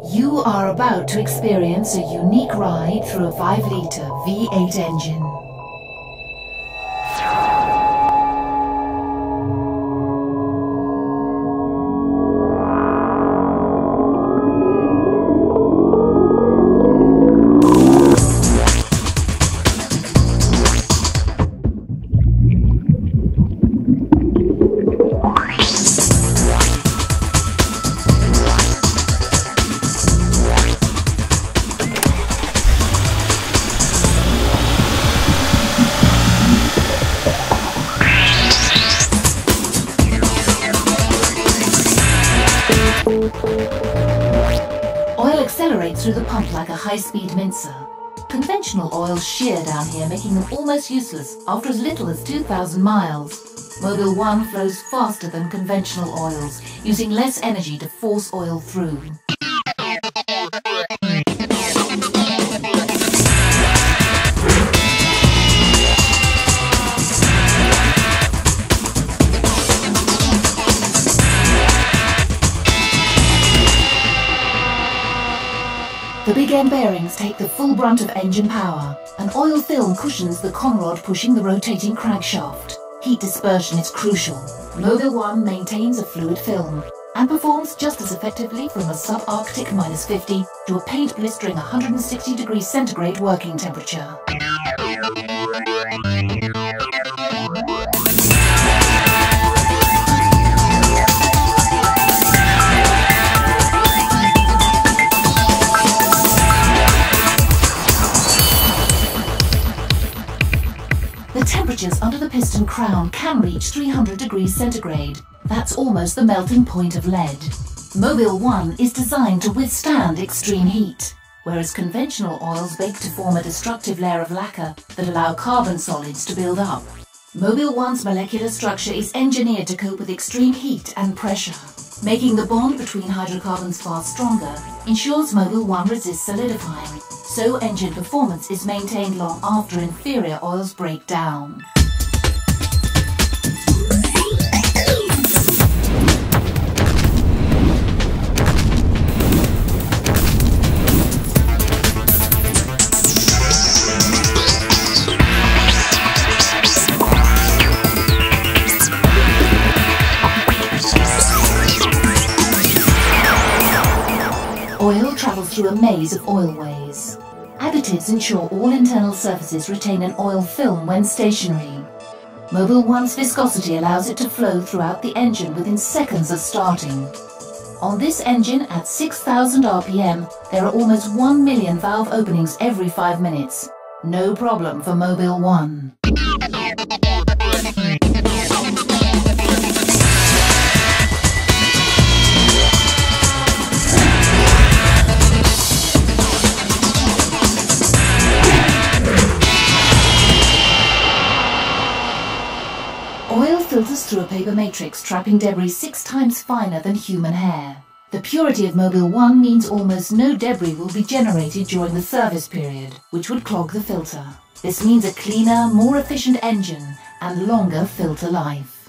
You are about to experience a unique ride through a 5-litre V8 engine. Oil accelerates through the pump like a high-speed mincer. Conventional oils shear down here, making them almost useless after as little as 2,000 miles. Mobil 1 flows faster than conventional oils, using less energy to force oil through. The big end bearings take the full brunt of engine power. An oil film cushions the conrod pushing the rotating crankshaft. Heat dispersion is crucial. Mobil 1 maintains a fluid film and performs just as effectively from a subarctic -50 to a paint blistering 160 degrees centigrade working temperature. The temperatures under the piston crown can reach 300 degrees centigrade. That's almost the melting point of lead. Mobil 1 is designed to withstand extreme heat, whereas conventional oils bake to form a destructive layer of lacquer that allow carbon solids to build up. Mobil 1's molecular structure is engineered to cope with extreme heat and pressure. Making the bond between hydrocarbons far stronger ensures Mobil 1 resists solidifying, so engine performance is maintained long after inferior oils break down. Oil travels through a maze of oilways. Additives ensure all internal surfaces retain an oil film when stationary. Mobil 1's viscosity allows it to flow throughout the engine within seconds of starting. On this engine at 6,000 RPM, there are almost 1 million valve openings every 5 minutes. No problem for Mobil 1. Oil filters through a paper matrix, trapping debris 6 times finer than human hair. The purity of Mobil 1 means almost no debris will be generated during the service period, which would clog the filter. This means a cleaner, more efficient engine and longer filter life.